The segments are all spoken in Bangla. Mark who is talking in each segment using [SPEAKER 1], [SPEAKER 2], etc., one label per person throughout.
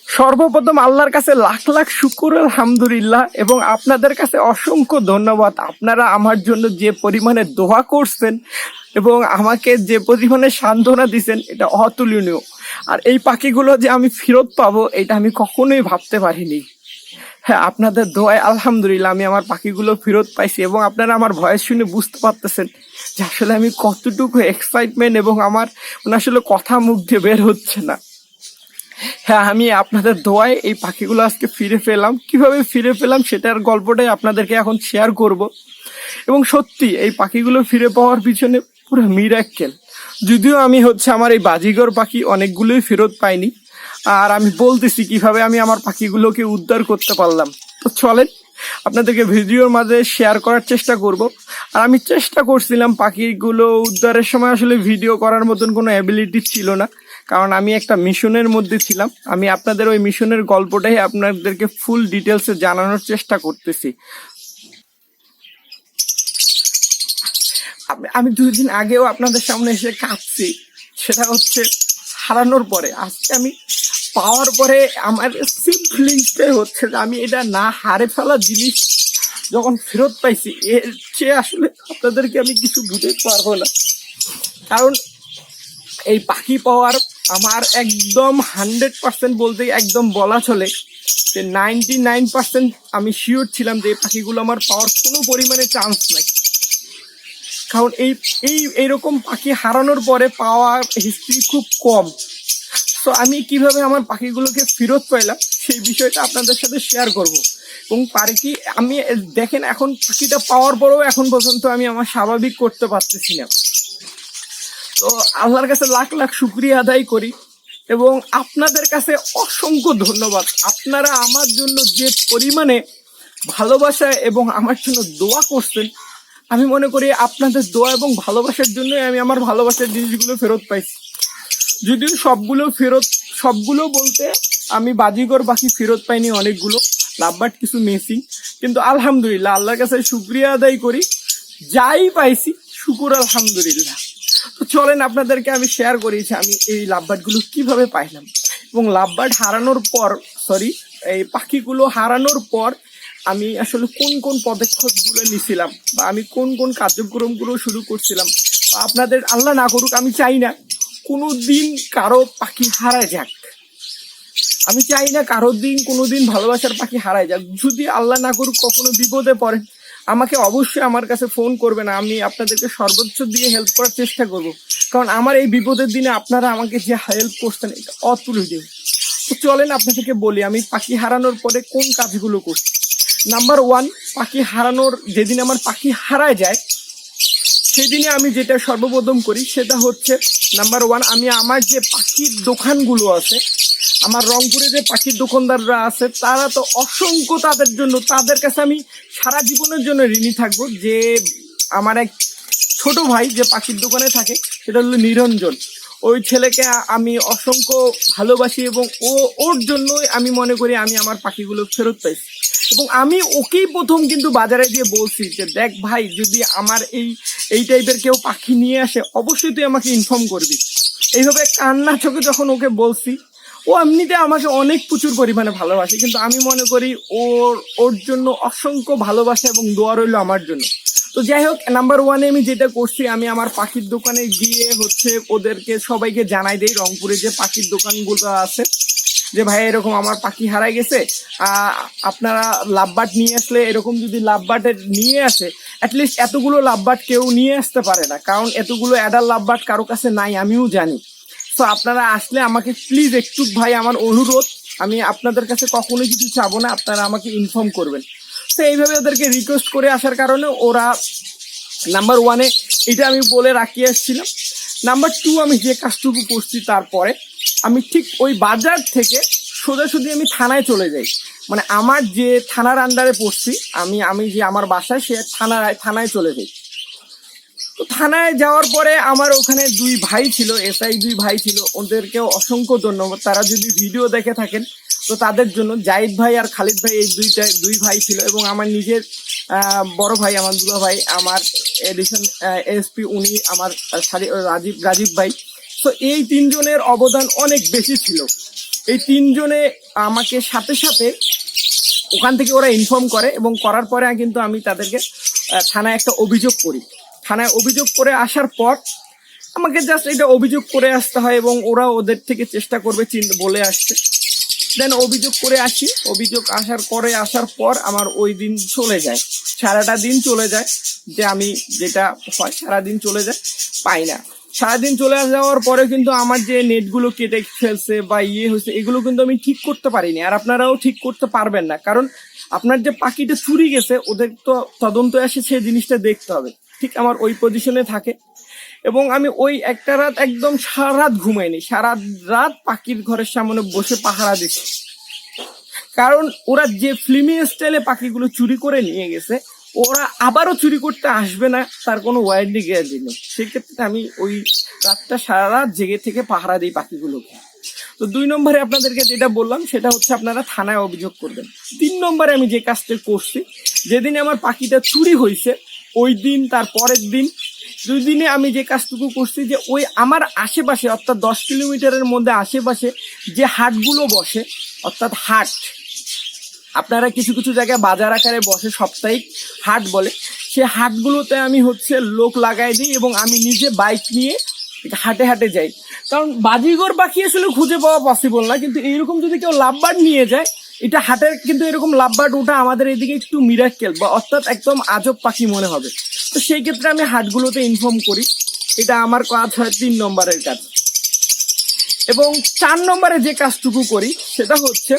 [SPEAKER 1] সর্বপ্রথম আল্লাহর কাছে লাখ লাখ শুকর আলহামদুলিল্লাহ, এবং আপনাদের কাছে অসংখ্য ধন্যবাদ। আপনারা আমার জন্য যে পরিমাণে দোয়া করছেন এবং আমাকে যে পরিমাণে সান্ত্বনা দিচ্ছেন, এটা অতুলনীয়। আর এই পাখিগুলো যে আমি ফেরত পাবো, এটা আমি কখনোই ভাবতে পারিনি। হ্যাঁ, আপনাদের দোয়ায় আলহামদুলিল্লাহ আমি আমার পাখিগুলো ফেরত পাইছি, এবং আপনারা আমার ভয়েস শুনে বুঝতে পারতেছেন যে আসলে আমি কতটুকু এক্সাইটমেন্ট, এবং আমার আসলে কথা মুখ দিয়ে বের হচ্ছে না। হ্যাঁ, আমি আপনাদের দোয়ায় এই পাখিগুলো আজকে ফিরে পেলাম। কিভাবে ফিরে পেলাম সেটার গল্পটাই আপনাদেরকে এখন শেয়ার করব। এবং সত্যি এই পাখিগুলো ফিরে পাওয়ার পিছনে পুরো মিরাক্কেল। যদিও আমি আমার এই বাজিগর পাখি অনেকগুলোই ফেরত পাইনি, আর আমি বলতেছি কিভাবে আমি আমার পাখিগুলোকে উদ্ধার করতে পারলাম। তো চলেন আপনাদেরকে ভিডিওর মাঝে শেয়ার করার চেষ্টা করব। আর আমি চেষ্টা করছিলাম পাখিগুলো উদ্ধারের সময়, আসলে ভিডিও করার মতন কোনো অ্যাবিলিটি ছিল না, কারণ আমি একটা মিশনের মধ্যে ছিলাম। আমি আপনাদের ওই মিশনের গল্পটাই আপনাদেরকে ফুল ডিটেলসে জানানোর চেষ্টা করতেছি। আমি 2 দিন আগেও আপনাদের সামনে এসে কাঁদছি, সেটা হারানোর পরে। আজকে আমি পাওয়ার পরে আমার সেম ফিলিংসটাই যে আমি এটা না হারে ফেলা জিনিস যখন ফেরত পাইছি, এর চেয়ে আসলে আপনাদেরকে আমি কিছু বুঝাতে পারবো না। কারণ এই পাখি পাওয়ার আমার একদম 100% বলতে একদম বলা চলে যে 99% আমি শিওর ছিলাম যে এই পাখিগুলো আমার পাওয়ার কোনো পরিমাণে চান্স নাই। কারণ এইরকম পাখি হারানোর পরে পাওয়ার হিস্ট্রি খুব কম। তো আমি কিভাবে আমার পাখিগুলোকে ফেরত পাইলাম সেই বিষয়টা আপনাদের সাথে শেয়ার করব। এবং পারে কি আমি দেখেন, এখন পাখিটা পাওয়ার পরেও এখন পর্যন্ত আমি আমার স্বাভাবিক করতে পারতেছি না। তো আল্লাহর কাছে লাখ লাখ শুকরিয়া আদায় করি, এবং আপনাদের কাছে অসংখ্য ধন্যবাদ। আপনারা আমার জন্য যে পরিমাণে ভালোবাসা এবং আমার জন্য দোয়া করছেন, আমি মনে করি আপনাদের দোয়া এবং ভালোবাসার জন্যই আমি আমার ভালোবাসার জিনিসগুলো ফেরত পাইছি। যদিও সবগুলো বলতে আমি বাজিগর পাখি ফেরত পাইনি, অনেকগুলো লাভবার্ড, কিছু মিসিং। কিন্তু আলহামদুলিল্লাহ আল্লাহর কাছে শুকরিয়া আদায় করি, যাই পাইছি শুকুর আলহামদুলিল্লাহ। তো চলেন আপনাদেরকে আমি শেয়ার করেছি আমি এই লাভবার্ডগুলো কিভাবে পাইলাম, এবং লাভবার্ড হারানোর পর, এই পাখিগুলো হারানোর পর আমি আসলে কোন কোন পদক্ষেপগুলো নিছিলাম, বা আমি কোন কোন কার্যক্রমগুলো শুরু করছিলাম। আপনাদের আল্লাহ না করুক, আমি চাই না কোনো দিন কারো পাখি হারায় যাক। আমি চাই না কোনোদিন ভালোবাসার পাখি হারায় যাক। যদি আল্লাহ না করুক কখনো বিপদে পড়েন, আমাকে অবশ্যই আমার কাছে ফোন করবেন। আমি আপনাদেরকে সর্বোচ্চ দিয়ে হেল্প করার চেষ্টা করব, কারণ আমার এই বিপদের দিনে আপনারা আমাকে যে হেল্প করছেন এটা অতুলনীয়। তো চলেন আপনাদেরকে বলি আমি পাখি হারানোর পরে কোন কাজগুলো করছি। নাম্বার 1, পাখি হারানোর যেদিন আমার পাখি হারায় যায় সেদিনে আমি যেটা সর্বপ্রথম করি সেটা নাম্বার 1, আমি আমার যে পাখির দোকানগুলো আছে, আমার রংপুরে যে পাখির দোকানদাররা আছে, তারা তো অসংখ্য, তাদের কাছে আমি সারা জীবনের জন্য ঋণী থাকবো। যে আমার এক ছোট ভাই যে পাখির দোকানে থাকে, সেটা হলো নিরঞ্জন। ওই ছেলেকে আমি অসংখ্য ভালোবাসি, এবং ওর জন্যই আমি মনে করি আমি আমার পাখিগুলো ফেরত পাইছি। এবং আমি ওকেই প্রথম কিন্তু বাজারে গিয়ে বলছি যে দেখ ভাই, যদি আমার এই টাইপের কেউ পাখি নিয়ে আসে অবশ্যই তুই আমাকে ইনফর্ম করবি। এইভাবে কান্না চোখে যখন ওকে বলছি, ও এমনিতে আমাকে অনেক প্রচুর পরিমাণে ভালোবাসে, কিন্তু আমি মনে করি ওর জন্য অসংখ্য ভালোবাসা এবং দোয়া রইল আমার জন্য। তো যাই হোক, নাম্বার 1 আমি যেটা করছি, আমি আমার পাখির দোকানে গিয়ে ওদেরকে সবাইকে জানাই দেই, রংপুরে যে পাখির দোকানগুলো আছে, যে ভাই এরকম আমার পাখি হারাই গেছে, আপনারা লাভবার্ড নিয়ে আসলে, এরকম যদি লাভবার্ডের নিয়ে আসে, অ্যাটলিস্ট এতগুলো লাভবার্ড কেউ নিয়ে আসতে পারে না, কারণ এতগুলো অ্যাডাল্ট লাভবার্ড কারো কাছে নাই, আমিও জানি। তো আপনারা আসলে আমাকে প্লিজ একটু, ভাই আমার অনুরোধ, আমি আপনাদের কাছে কখনোই কিছু চাবো না, আপনারা আমাকে ইনফর্ম করবেন। তো এইভাবে ওদেরকে রিকোয়েস্ট করে আসার কারণে ওরা নাম্বার 1 এটা আমি বলে রাখিয়ে আসছিলাম। নাম্বার 2 আমি যে কাজটুকু করছি, তারপরে আমি ঠিক ওই বাজার থেকে সোজাসুজি আমি থানায় চলে যাই। মানে আমার যে থানার আন্ডারে পড়ছি, আমি যে আমার বাসায়, সে থানায় চলে যাই। তো থানায় যাওয়ার পরে আমার ওখানে 2 ভাই ছিল, এসআই 2 ভাই ছিল, ওদেরকেও অসংখ্য ধন্যবাদ। তারা যদি ভিডিও দেখে থাকেন তো তাদের জন্য, জাহিদ ভাই আর খালিদ ভাই, এই 2 ভাই ছিল, এবং আমার নিজের বড় ভাই, আমার দুলা ভাই, আমার এডিশন এসপি, উনি আমার রাজীব ভাই। তো এই 3 জনের অবদান অনেক বেশি ছিল। এই তিনজনে আমাকে সাথে সাথে ওখান থেকে ওরা ইনফর্ম করে, এবং করার পরে কিন্তু আমি তাদেরকে থানায় একটা অভিযোগ করি। থানায় অভিযোগ করে আসার পর আমাকে জাস্ট এটা অভিযোগ করে আসতে হয়, এবং ওরা ওদের থেকে চেষ্টা করবে বলে আসছে। দেন অভিযোগ করে আসি, অভিযোগ আসার পর আমার ওই দিন চলে যায়, সারাটা দিন চলে যায়, যে আমি যেটা হয় সারাদিন চলে যায়, পাই না। সারাদিন চলে যাওয়ার পরে কিন্তু আমার যে নেটগুলো কেটে ফেলছে বা হয়েছে, এগুলো কিন্তু আমি ঠিক করতে পারিনি, আর আপনারাও ঠিক করতে পারবেন না, কারণ আপনার যে পাখিটা চুরি গেছে ওদের তো তদন্ত আসে, সেই জিনিসটা দেখতে হবে। ঠিক আমার ওই পজিশনে থাকে, এবং আমি ওই একটা রাত একদম সারা রাত ঘুমাইনি, সারা রাত পাখির ঘরের সামনে বসে পাহারা দিচ্ছি, কারণ ওরা যে ফিল্মি স্টাইলে পাখিগুলো চুরি করে নিয়ে গেছে, ওরা আবারও চুরি করতে আসবে না তার কোনো ওয়ারেন্টি গ্যারান্টি নেই। সেক্ষেত্রে আমি ওই রাতটা সারা রাত জেগে থেকে পাহারা দিই পাখিগুলোকে। তো 2 নম্বরে আপনাদেরকে যেটা বললাম সেটা হচ্ছে আপনারা থানায় অভিযোগ করবেন। 3 নম্বরে আমি যে কাজটা করছি, যেদিন আমার পাখিটা চুরি হয়েছে ওই দিন, তার পরের দিন, 2 দিনে আমি যে কাজটুকু করছি, যে ওই আমার আশেপাশে অর্থাৎ 10 কিলোমিটারের মধ্যে আশেপাশে যে হাটগুলো বসে, অর্থাৎ হাট, আপনারা কিছু কিছু জায়গায় বাজার আকারে বসে, সাপ্তাহিক হাট বলে, সে হাটগুলোতে আমি লোক লাগাই দিই, এবং আমি নিজে বাইক নিয়ে হাটে হাটে যাই। কারণ বাজিগর পাখি আসলে খুঁজে পাওয়া পসিবল না, কিন্তু এইরকম যদি কেউ লাভবার্ড নিয়ে যায়, এটা হাটের কিন্তু এরকম লাভবার্ড ওঠা আমাদের এদিকে একটু মিরাক্কেল বা অর্থাৎ একদম আজব পাখি মনে হবে। তো সেই ক্ষেত্রে আমি হাটগুলোতে ইনফর্ম করি, এটা আমার কাজ হয় 3 নম্বরের কাজ। এবং 4 নম্বরে যে কাজটুকু করি সেটা হচ্ছে,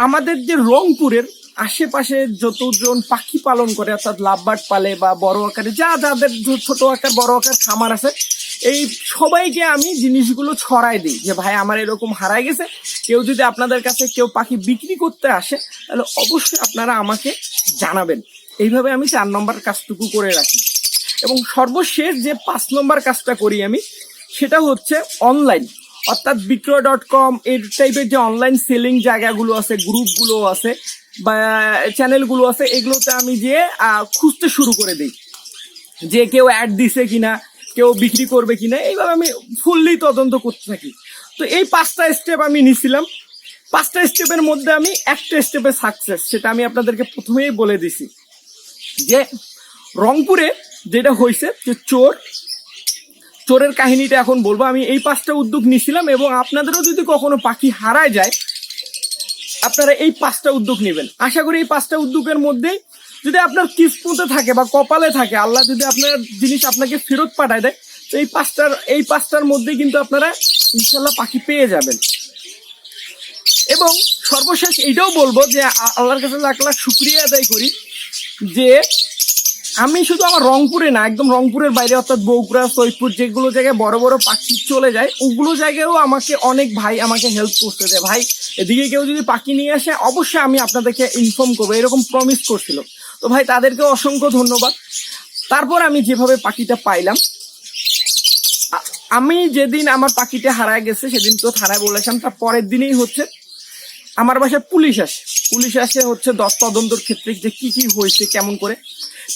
[SPEAKER 1] আমাদের যে রংপুরের আশেপাশে যতজন পাখি পালন করে, অর্থাৎ লাভবার্ড পালে বা বড় আকারে যাদের ছোট আকার বড় আকার খামার আছে, এই সবাইকে আমি জিনিসগুলো ছড়াই দিই, যে ভাই আমার এরকম হারাই গেছে, কেউ যদি আপনাদের কাছে কেউ পাখি বিক্রি করতে আসে তাহলে অবশ্যই আপনারা আমাকে জানাবেন। এইভাবে আমি 4 নম্বর কাজটুকু করে রাখি। এবং সর্বশেষ যে 5 নম্বর কাজটা করি আমি, সেটা হচ্ছে অনলাইন, অর্থাৎ বিক্রয়.com এর টাইপের যে অনলাইন সেলিং জায়গাগুলো আছে, গ্রুপগুলো আছে বা চ্যানেলগুলো আছে, এগুলোতে আমি যে খুঁজতে শুরু করে দিই, যে কেউ অ্যাড দিছে কিনা, কেউ বিক্রি করবে কিনা, এইভাবে আমি ফুললি তদন্ত করতে থাকি। তো এই 5টা স্টেপ আমি নিছিলাম, 5টা স্টেপের মধ্যে আমি একটা স্টেপে সাকসেস, সেটা আমি আপনাদেরকে প্রথমেই বলে দিছি, যে রংপুরে যেটা হয়েছে, যে চোরের কাহিনীটা এখন বলবো। আমি এই 5টা উদ্যোগ নিয়েছিলাম, এবং আপনাদেরও যদি কখনো পাখি হারায় যায়, আপনারা এই 5টা উদ্যোগ নেবেন। আশা করি এই 5টা উদ্যোগের মধ্যেই যদি আপনার কিসমতে থাকে বা কপালে থাকে, আল্লাহ যদি আপনার জিনিস আপনাকে ফেরত পাঠায় দেয়, তো এই পাঁচটার মধ্যেই কিন্তু আপনারা ইনশাল্লাহ পাখি পেয়ে যাবেন। এবং সর্বশেষ এইটাও বলবো যে আল্লাহর কাছে লাখ লাখ শুকরিয়া আদায় করি, যে আমি শুধু আমার রংপুরে না, একদম রংপুরের বাইরে অর্থাৎ বগুড়া, সৈয়দপুর, যেগুলো জায়গায় বড় বড় পাখি চলে যায়, ওগুলো জায়গায়ও আমাকে অনেক ভাই আমাকে হেল্প করতে দেয়, ভাই এদিকে কেউ যদি পাখি নিয়ে আসে অবশ্যই আমি আপনাদেরকে ইনফর্ম করবো, এরকম প্রমিস করছিল। তো ভাই তাদেরকে অসংখ্য ধন্যবাদ। তারপর আমি যেভাবে পাখিটা পাইলাম, আমি যেদিন আমার পাখিটা হারায় গেছে সেদিন তো থানায় বলেছিলাম, তার পরের দিনেই আমার বাসায় পুলিশ আসে তদন্তর ক্ষেত্রে, যে কি কি হয়েছে কেমন করে।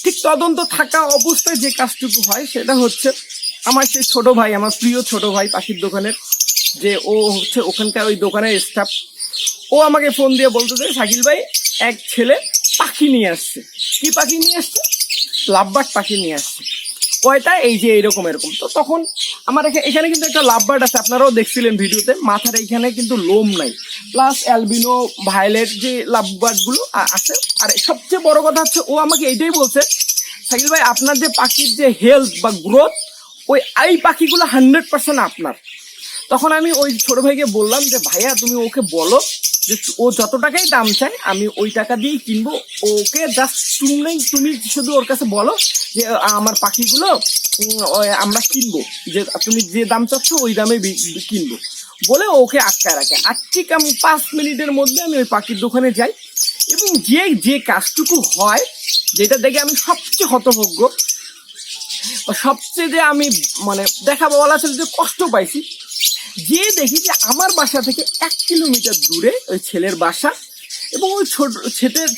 [SPEAKER 1] ঠিক তদন্ত থাকা অবস্থায় যে কাজটুকু হয় সেটা হচ্ছে, আমার সেই ছোট ভাই, আমার প্রিয় ছোট ভাই পাখির দোকানের, যে ও ওখানকার ওই দোকানের স্টাফ, ও আমাকে ফোন দিয়ে বলতে চাই, শাকিল ভাই এক ছেলে পাখি নিয়ে আসছে। কি পাখি নিয়ে আসছে? লাভবার্ড পাখি নিয়ে আসছে। কয়টা? এই যে এরকম। তো তখন আমার এখানে কিন্তু একটা লাভবার্ড আছে, আপনারাও দেখছিলেন ভিডিওতে, মাথার এইখানে কিন্তু লোম নাই, প্লাস অ্যালবিনো ভায়োলেট যে লাভবার্ড গুলো আছে। আর সবচেয়ে বড় কথা হচ্ছে, ও আমাকে এইটাই বলছে, শাকিল ভাই আপনার যে পাখির যে হেলথ বা গ্রোথ, এই পাখিগুলো 100% আপনার। তখন আমি ওই ছোট ভাইকে বললাম যে ভাইয়া তুমি ওকে বলো যে ও যত টাকাই দাম চায় আমি ওই টাকা দিয়েই কিনবো, ওকে জাস্ট তুমি শুধু ওর কাছে বলো যে আমার পাখিগুলো আমরা কিনবো, যে তুমি যে দাম চাচ্ছ ওই দামে কিনবো, বলে ওকে আটকায় রাখে। আর ঠিক আমি 5 মিনিটের মধ্যে আমি ওই পাখির দোকানে যাই, এবং যে কাজটুকু হয়, যেটা দেখে আমি সবচেয়ে হতভজ্ঞ, সবচেয়ে যে আমি বলা ছিল যে কষ্ট পাইছি, যে দেখি যে আমার বাসা থেকে 1 কিলোমিটার দূরে ওই ছেলের বাসা, এবং ওই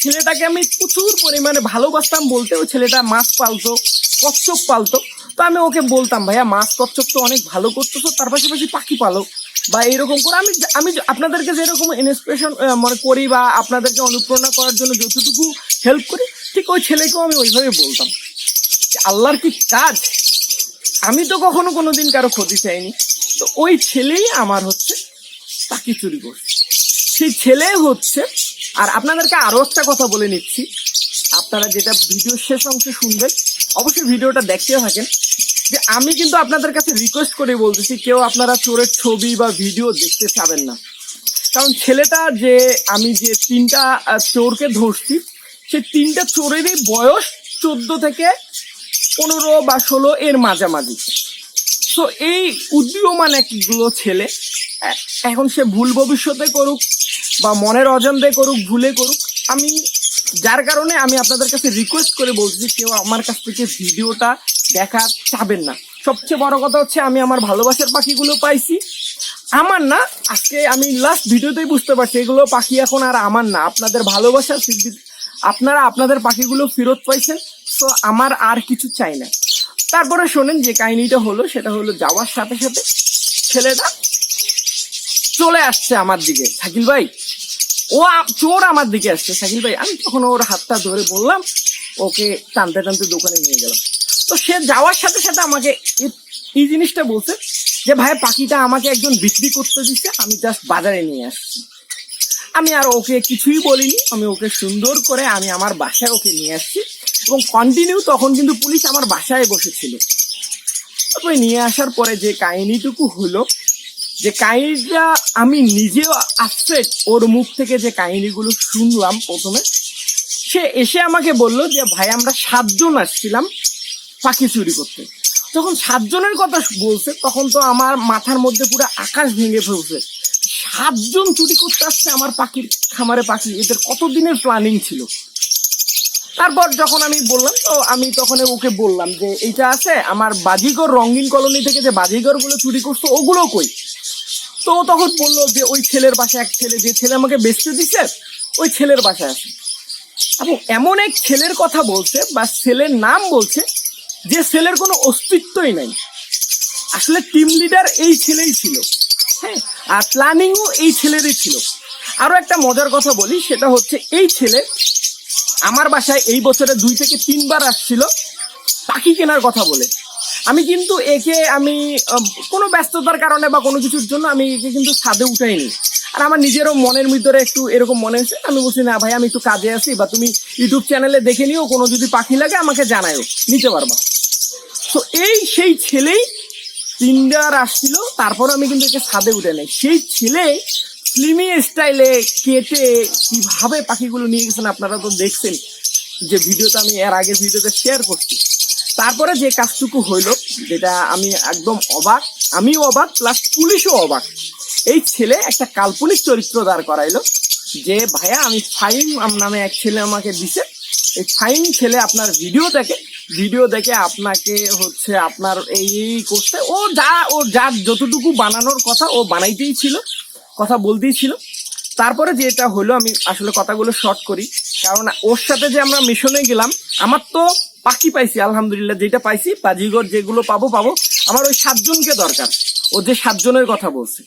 [SPEAKER 1] ছেলেটাকে আমি প্রচুর পরিমাণে ভালোবাসতাম বলতে। ওই ছেলেটা মাছ পালতো, কচ্ছপ পালতো। তো আমি ওকে বলতাম, ভাইয়া মাছ কচ্ছপ তো অনেক ভালো করতেছো, তার পাশাপাশি পাখি পালো বা এরকম করে। আমি আমি আপনাদেরকে যেরকম ইন্সপিরেশন মনে করি বা আপনাদেরকে অনুপ্রেরণা করার জন্য যতটুকু হেল্প করি, ঠিক ওই ছেলেকেও আমি ওইভাবে বলতাম। আল্লাহর কি কাজ, আমি তো কখনো কোনোদিন কারো ক্ষতি চাইনি। তো ওই ছেলেই আমার হচ্ছে পাখি চুরি করছে, সেই ছেলে হচ্ছে। আর আপনাদেরকে আরো একটা কথা বলে নিচ্ছি, আপনারা যেটা ভিডিওর শেষ অংশে শুনবেন, অবশ্যই ভিডিওটা দেখতে থাকেন। যে আমি কিন্তু আপনাদের কাছে রিকোয়েস্ট করে বলতেছি, কেউ আপনারা চোরের ছবি বা ভিডিও দেখতে চাবেন না। কারণ ছেলেটা যে আমি যে 3টা চোরকে ধরছি, সেই 3টা চোরেরই বয়স 14 থেকে 15 বা 16 এর মাঝামাঝি। তো এই উদীয়মান একগুলো ছেলে, এখন সে ভুল ভবিষ্যতে করুক বা মনের অজান্তে করুক, ভুলে করুক, আমি যার কারণে আমি আপনাদের কাছে রিকোয়েস্ট করে বলছি, কেউ আমার কাছ থেকে ভিডিওটা দেখা চাবেন না। সবচেয়ে বড় কথা হচ্ছে, আমি আমার ভালোবাসার পাখিগুলো পাইছি, আমার না। আজকে আমি লাস্ট ভিডিওতেই বুঝতে পারছি এগুলো পাখি এখন আর আমার না, আপনাদের ভালোবাসার সিদ্ধি। আপনারা আপনাদের পাখিগুলো ফেরত পাইছেন, তো আমার আর কিছু চাই না। তারপরে শোনেন যে কাহিনীটা হলো, সেটা হলো যাওয়ার সাথে সাথে ছেলেটা চলে আসছে আমার দিকে। শাকিল ভাই, ও চোর আমার দিকে আসছে শাকিল ভাই। আমি তখন ওর হাতটা ধরে বললাম, ওকে টানতে টানতে দোকানে নিয়ে গেলাম। তো সে যাওয়ার সাথে সাথে আমাকে এই জিনিসটা বলছে যে, ভাই পাখিটা আমাকে একজন বিক্রি করতে দিচ্ছে, আমি জাস্ট বাজারে নিয়ে আসছি। আমি আর ওকে কিছুই বলিনি, আমি ওকে সুন্দর করে আমি আমার বাসায় ওকে নিয়ে আসছি। এবং কন্টিনিউ তখন কিন্তু পুলিশ আমার বাসায় বসেছিল। তারপরে নিয়ে আসার পরে যে কাহিনীটুকু হলো, যে কাহিনীটা আমি নিজেও আপসেট, ওর মুখ থেকে যে কাহিনীগুলো শুনলাম প্রথমে। সে এসে আমাকে বলল যে, ভাই আমরা 7 জন আসছিলাম পাখি চুরি করতে। যখন 7 জনের কথা বলছে, তখন তো আমার মাথার মধ্যে পুরো আকাশ ভেঙে ফেলছে। 7 জন চুরি করতে আসছে আমার পাখির খামারে পাখি, এদের কতদিনের প্ল্যানিং ছিল। তারপর যখন আমি বললাম, তো আমি তখন ওকে বললাম যে, এইটা আছে আমার বাজিগর রঙিন কলোনি থেকে যে বাজিগর গুলো চুরি করছো, ওগুলো কই? তো তখন বললো যে, ওই ছেলের বাসায়, এক ছেলে, যে ছেলে আমাকে বেচতে দিচ্ছে, ওই ছেলের বাসায় আছে। এবং এমন এক ছেলের কথা বলছে বা ছেলের নাম বলছে, যে ছেলের কোনো অস্তিত্বই নাই। আসলে টিম লিডার এই ছেলেই ছিল, হ্যাঁ, আর প্ল্যানিংও এই ছেলেরই ছিল। আরো একটা মজার কথা বলি, সেটা হচ্ছে এই ছেলে আমার বাসায় এই বছরে 2 থেকে 3 বার আসছিল পাখি কেনার কথা বলে। আমি কিন্তু একে আমি কোনো ব্যস্ততার কারণে বা কোনো কিছুর জন্য আমি একে কিন্তু ছাদে উঠাইনি। আর আমার নিজেরও মনের ভিতরে একটু এরকম মনে হয়েছে, আমি বলছি না ভাই, আমি একটু কাজে আছি, বা তুমি ইউটিউব চ্যানেলে দেখে নিও, কোনো যদি পাখি লাগে আমাকে জানায়ও, নিতে পারবা। তো এই সেই ছেলেই 3 বার আসছিল, তারপর আমি কিন্তু একে ছাদে উঠে নেই। সেই ছেলে ফিল্মি স্টাইলে কেটে কিভাবে পাখিগুলো নিয়ে গেছেন, আপনারা তো দেখছেন যে ভিডিওটা আমি এর আগে ভিডিওতে শেয়ার করছি। তারপরে যে কাজটুকু হইলো, যেটা আমি একদম অবাক, আমিও অবাক প্লাস পুলিশও অবাক। এই ছেলে একটা কাল্পনিক চরিত্র দাঁড় করাইলো, যে ভাইয়া আমি ফাইম নামে এক ছেলে আমাকে দিছে, এই ফাইম ছেলে আপনার ভিডিও দেখে আপনাকে হচ্ছে আপনার এই করতে, ও যার যতটুকু বানানোর কথা ও বানাইতেই ছিল, কথা বলতেই ছিল। তারপরে যেটা হলো, আমি আসলে কথাগুলো শর্ট করি, কারণ ওর সাথে যে আমরা মিশনে গেলাম, আমার তো পাখি পাইছি আলহামদুলিল্লাহ, যেটা পাইছি বাজিগর যেগুলো পাবো, আমার ওই 7 জনকে দরকার। ও যে 7 জনের কথা বলছে,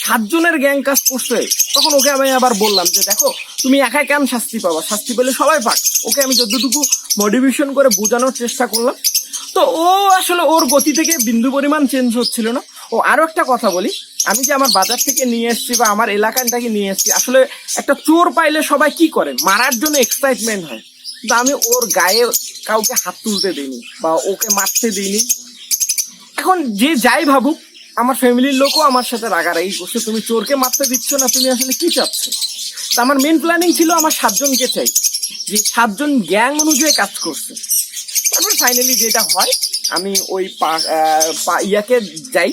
[SPEAKER 1] 7 জনের গ্যাং কাজ করছে। তখন ওকে আমি আবার বললাম যে, দেখো তুমি একাই কেন শাস্তি পাবা, শাস্তি পেলে সবাই পাক। ওকে আমি যতটুকু মোটিভেশন করে বোঝানোর চেষ্টা করলাম। তো ও আসলে ওর গতি থেকে বিন্দু পরিমাণ চেঞ্জ হচ্ছিল না। ও আরো একটা কথা বলি, আমি যে আমার বাজার থেকে নিয়ে এসেছি বা আমার এলাকাটাকে নিয়ে এসেছি, আসলে একটা চোর পাইলে সবাই কি করে, মারার জন্য এক্সাইটমেন্ট হয়। কিন্তু আমি ওর গায়ে কাউকে হাত তুলতে দিইনি বা ওকে মারতে দিইনি। এখন যে যাই ভাবুক, আমার ফ্যামিলির লোকও আমার সাথে রাগারাগি করছে, তুমি চোরকে মারতে দিচ্ছ না, তুমি আসলে কি চাচ্ছ। তা আমার মেন প্ল্যানিং ছিল আমার 7 জনকে চাই, যে 7 জন গ্যাং অনুযায়ী কাজ করছে। তারপর ফাইনালি যেটা হয়, আমি ওই ইয়াকে যাই,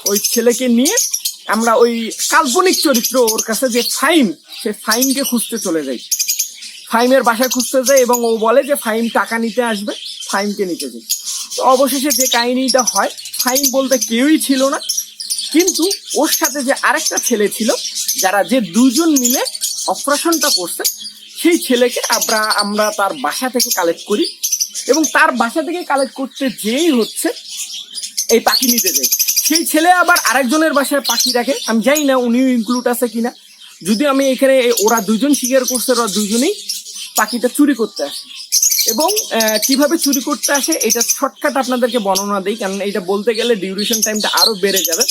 [SPEAKER 1] ওই ছেলেকে নিয়ে আমরা ওই কাল্পনিক চরিত্র ওর কাছে যে ফাইম, সে ফাইমকে খুঁজতে চলে যাই, ফাইমের বাসায় খুঁজতে যাই, এবং ও বলে যে ফাইম টাকা নিতে আসবে, ফাইমকে নিতে যাই। তো অবশেষে যে কাহিনীটা হয়, ফাইম বলতে কেউই ছিল না, কিন্তু ওর সাথে যে আরেকটা ছেলে ছিল, যে 2 জন মিলে অপারেশনটা করছে সেই ছেলেকে আমরা তার বাসা থেকে কালেক্ট করি, এবং তার বাসা থেকে কালেক্ট করতে যেই হচ্ছে এই পাখি নিতে যাই। সেই ছেলে আবার আরেকজনের বাসায় পাখি রাখে, আমি জানি না উনিও ইনক্লুড আছে কিনা। যদি আমি এখানে ওরা দুজন স্বীকার করছে ওরা দুজনেই পাখিটা চুরি করতে আসে। এবং কিভাবে চুরি করতে আসে এটা শর্টকাট আপনাদেরকে বর্ণনা দিই, কারণ এটা বলতে গেলে ডিউরেশন টাইমটা আরো বেড়ে যাবে।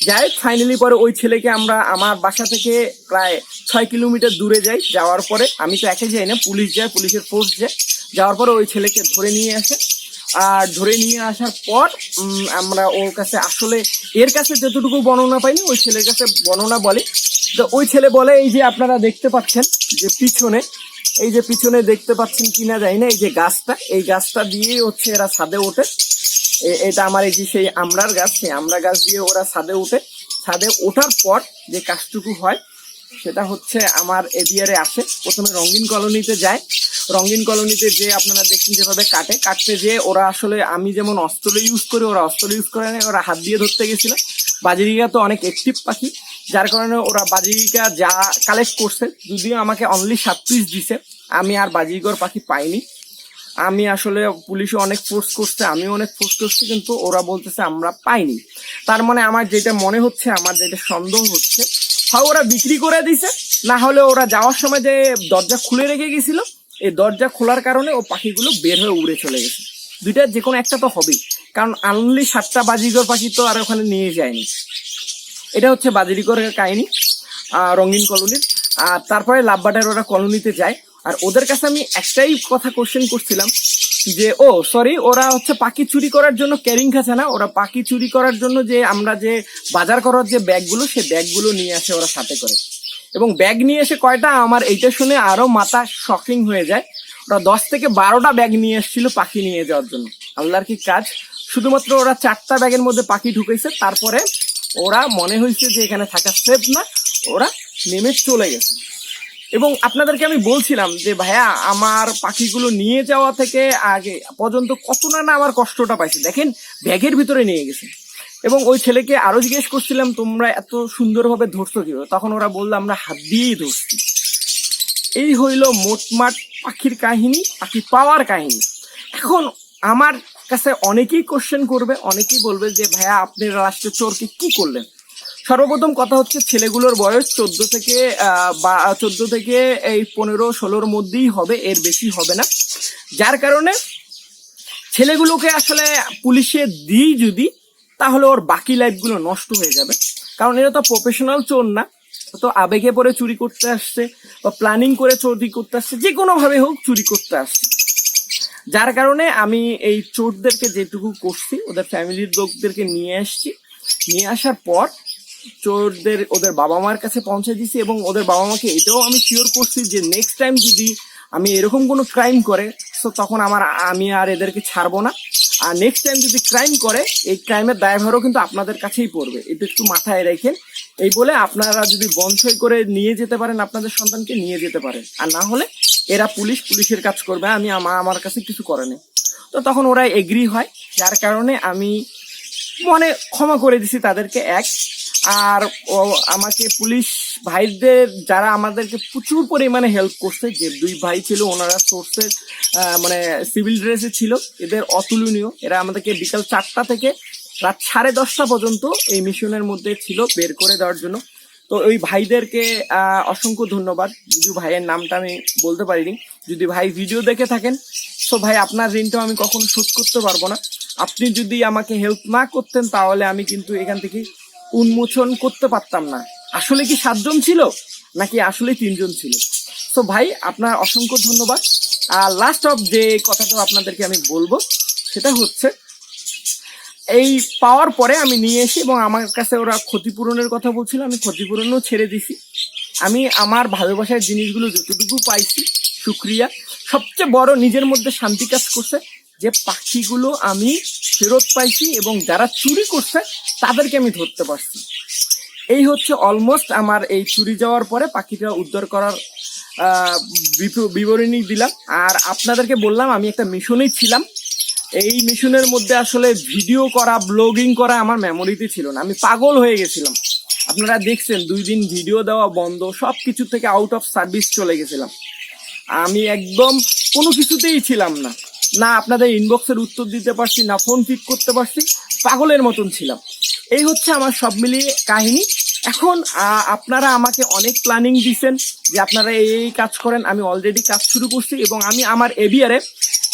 [SPEAKER 1] যাই ফাইনালি পরে ওই ছেলেকে আমরা আমার বাসা থেকে প্রায় 6 কিলোমিটার দূরে যাই। যাওয়ার পরে আমি তো একে যাই না, পুলিশ যায়, পুলিশের ফোর্স যায়। যাওয়ার পরে ওই ছেলেকে ধরে নিয়ে আসে। আর ধরে নিয়ে আসার পর আমরা ওর কাছে আসলে এর কাছে যতটুকু বর্ণনা পাইনি ওই ছেলের কাছে বর্ণনা বলে। তো ওই ছেলে বলে এই যে আপনারা দেখতে পাচ্ছেন যে পিছনে, এই যে পিছনে দেখতে পাচ্ছেন কিনা জানি না, এই যে গাছটা, এই গাছটা দিয়েই হচ্ছে এরা ছাদে ওঠে। এটা আমার এই যে সেই আমড়ার গাছ, সেই আমড়া গাছ দিয়ে ওরা ছাদে ওঠে। ছাদে ওঠার পর যে কাজটুকু হয় সেটা হচ্ছে আমার এরিয়ারে আসে। প্রথমে রঙিন কলোনিতে যায়। রঙিন কলোনিতে যে আপনারা দেখছেন যেভাবে কাটতে যে ওরা আসলে আমি যেমন অস্ত্র ইউজ করি ওরা অস্ত্র ইউজ করে না, ওরা হাত দিয়ে ধরতে গেছিল। বাজরিগা তো অনেক অ্যাক্টিভ পাখি, যার কারণে ওরা বাজরিগা যা কালেক্ট করছে, যদিও আমাকে অনলি 7 পিস দিছে, আমি আর বাজরিগর পাখি পাইনি। আমি আসলে পুলিশও অনেক ফোর্স করছে, আমিও অনেক ফোর্স করছি, কিন্তু ওরা বলতেছে আমরা পাইনি। তার মানে আমার যেটা মনে হচ্ছে, আমার যেটা সন্দেহ হচ্ছে, হয় ওরা বিক্রি করে দিছে, না হলে ওরা যাওয়ার সময় যে দরজা খুলে রেখে গেছিল, এই দরজা খোলার কারণে ও পাখিগুলো বের হয়ে উড়ে চলে গেছে। দুইটা যে কোনো একটা তো হবেই, কারণ অনলি 7টা বাজিগর পাখি তো আর ওখানে নিয়ে যায়নি। এটা হচ্ছে বাজিগরের কাহিনী রঙিন কলোনির। আর তারপরে লাভবাটার ওরা কলোনিতে যায়। আর ওদের কাছে আমি একটাই কথা কোশ্চেন করছিলাম যে সরি, ওরা হচ্ছে পাখি চুরি করার জন্য ক্যারিং খাচ্ছে না, ওরা পাখি চুরি করার জন্য যে আমরা যে বাজার করার যে ব্যাগগুলো, সেই ব্যাগগুলো নিয়ে আসে ওরা সাথে করে। এবং ব্যাগ নিয়ে এসে কয়টা, আমার এইটা শুনে আরো মাথা শকিং হয়ে যায়। ওরা 10 থেকে 12টা ব্যাগ নিয়ে এসেছিল পাখি নিয়ে যাওয়ার জন্য। আল্লাহর কি কাজ, শুধুমাত্র ওরা 4টা ব্যাগের মধ্যে পাখি ঢুকেছে। তারপরে ওরা মনে হয়েছে যে এখানে থাকা সেফ না, ওরা নেমে চলে গেছে। এবং আপনাদেরকে আমি বলছিলাম যে ভাইয়া আমার পাখিগুলো নিয়ে যাওয়া থেকে আগে পর্যন্ত কত না আমার কষ্টটা পাইছি, দেখেন ব্যাগের ভিতরে নিয়ে গেছে। এবং ওই ছেলেকে আরো জিজ্ঞেস করছিলাম তোমরা এত সুন্দরভাবে ধরছো কিভাবে, তখন ওরা বললো আমরা হাত দিয়েই ধরছি। এই হইল মোটমাট পাখির কাহিনী, পাখি পাওয়ার কাহিনী। এখন আমার কাছে অনেকেই কোশ্চেন করবে, অনেকেই বলবে যে ভাইয়া আপনি লাস্টে চোরকে কি করলেন। সর্বপ্রথম কথা হচ্ছে ছেলেগুলোর বয়স 14 থেকে এই 15-16-র মধ্যেই হবে, এর বেশি হবে না। যার কারণে ছেলেগুলোকে আসলে পুলিশে দিই যদি, তাহলে ওর বাকি লাইফগুলো নষ্ট হয়ে যাবে। কারণ এরা তো প্রফেশনাল চোর না, তো আবেগে পরে চুরি করতে আসছে বা প্ল্যানিং করে চুরি করতে আসছে, যে কোনো ভাবে হোক চুরি করতে আসছে। যার কারণে আমি এই চোরদেরকে যেটুকু করছি, ওদের ফ্যামিলির লোকদেরকে নিয়ে আসছি। নিয়ে আসার পর চোরদের ওদের বাবা মার কাছে পৌঁছে দিছি, এবং ওদের বাবা মাকে এটাও আমি শিওর করছি যে নেক্সট টাইম যদি আমি এরকম কোনো ক্রাইম করে, তো তখন আমি আর এদেরকে ছাড়বো না। আর নেক্সট টাইম যদি ক্রাইম করে, এই ক্রাইমের দায়ভারও কিন্তু আপনাদের কাছেই পড়বে, এটা একটু মাথায় রেখেন। এই বলে আপনারা যদি বন্ধই করে নিয়ে যেতে পারেন, আপনাদের সন্তানকে নিয়ে যেতে পারেন। আর না হলে এরা পুলিশের কাজ করবে, আমি আমার কাছে কিছু করে নেই। তো তখন ওরা এগ্রি হয়, যার কারণে আমি মনে ক্ষমা করে দিছি তাদেরকে। আর আমাকে পুলিশ ভাইদের যারা আমাদেরকে প্রচুর পরিমাণে হেল্প করছে, যে 2 ভাই ছিল, ওনারা সোর্সের মানে সিভিল ড্রেসে ছিল, এদের অতুলনীয়। এরা আমাদেরকে বিকাল 4টা থেকে রাত 10:30 পর্যন্ত এই মিশনের মধ্যে ছিল বের করে দেওয়ার জন্য। তো ওই ভাইদেরকে অসংখ্য ধন্যবাদ। যদি ভাইয়ের নামটা আমি বলতে পারিনি, যদি ভাই ভিডিও দেখে থাকেন, তো ভাই আপনার ঋণটাও আমি কখনো শোধ করতে পারবো না। আপনি যদি আমাকে হেল্প না করতেন তাহলে আমি কিন্তু এখান থেকে উন্মোচন করতে পারতাম না। আসলে কি 7 জন ছিল নাকি আসলে 3 জন ছিল? তো ভাই আপনার অসংখ্য ধন্যবাদ। আর লাস্ট অফ যে কথাটা আপনাদেরকে আমি বলবো সেটা হচ্ছে, এই পাওয়ার পরে আমি নিয়ে এসে, এবং আমার কাছে ওরা ক্ষতিপূরণের কথা বলছিল, আমি ক্ষতিপূরণও ছেড়ে দিছি। আমি আমার ভালোবাসার জিনিসগুলো যতটুকু পাইছি, শুক্রিয়া। সবচেয়ে বড় নিজের মধ্যে শান্তি কাজ করছে যে পাখিগুলো আমি ফেরত পাইছি, এবং যারা চুরি করছে তাদেরকে আমি ধরতে পারছি। এই হচ্ছে অলমোস্ট আমার এই চুরি যাওয়ার পরে পাখিটা উদ্ধার করার বিবরণী দিলাম। আর আপনাদেরকে বললাম আমি একটা মিশনেই ছিলাম। এই মিশনের মধ্যে আসলে ভিডিও করা, ব্লগিং করা আমার মেমোরিতে ছিল না, আমি পাগল হয়ে গেছিলাম। আপনারা দেখছেন 2 দিন ভিডিও দেওয়া বন্ধ, সবকিছু থেকে আউট অফ সার্ভিস চলে গেছিলাম। আমি একদম কোনো কিছুতেই ছিলাম না, না আপনাদের ইনবক্সের উত্তর দিতে পারছি, না ফোন পিক করতে পারছি, পাগলের মতন ছিলাম। এই হচ্ছে আমার সব মিলিয়ে কাহিনী। এখন আপনারা আমাকে অনেক প্ল্যানিং দিচ্ছেন যে আপনারা এই কাজ করেন, আমি অলরেডি কাজ শুরু করছি এবং আমি আমার এবিআরে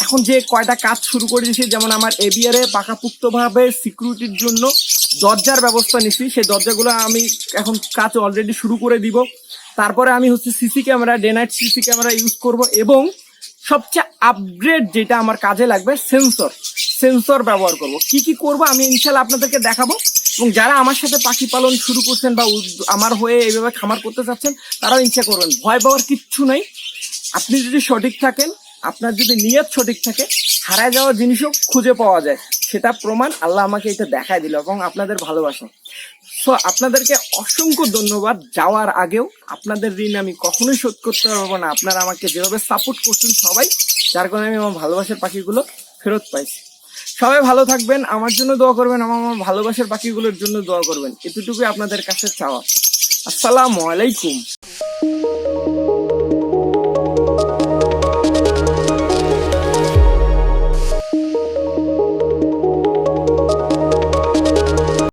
[SPEAKER 1] এখন যে কয়টা কাজ শুরু করে দিয়েছি, যেমন আমার এবিআরে পাকাপুক্তভাবে সিকিউরিটির জন্য দরজার ব্যবস্থা নিচ্ছি, সেই দরজাগুলো আমি এখন কাজ অলরেডি শুরু করে দিব। তারপরে আমি হচ্ছে CC camera, day night CC camera use করব এবং সবচেয়ে আপগ্রেড যেটা আমার কাজে লাগবে সেন্সর ব্যবহার করব। কি কি করব আমি ইনশাল্লাহ আপনাদেরকে দেখাবো। এবং যারা আমার সাথে পাখি পালন শুরু করছেন বা আমার হয়ে এইভাবে খামার করতে চাচ্ছেন, তারাও ইচ্ছা করবেন, ভয় পাওয়ার কিচ্ছু নাই। আপনি যদি সঠিক থাকেন, আপনার যদি নিয়ত সঠিক থাকে, হারায় যাওয়া জিনিসও খুঁজে পাওয়া যায়। সেটা প্রমাণ আল্লাহ আমাকে এটা দেখায় দিল এবং আপনাদের ভালোবাসা। সো আপনাদেরকে অসংখ্য ধন্যবাদ। যাওয়ার আগেও আপনাদের ঋণ আমি কখনোই শোধ করতে পারবো না। আপনারা আমাকে যেভাবে সাপোর্ট করছেন সবাই, যার কারণে আমি আমার ভালোবাসার পাখিগুলো ফেরত পাইছি। সবাই ভালো থাকবেন, আমার জন্য দোয়া করবেন, আমার ভালোবাসার পাখিগুলোর জন্য দোয়া করবেন। এতটুকুই আপনাদের কাছে চাওয়া। আসসালামু আলাইকুম।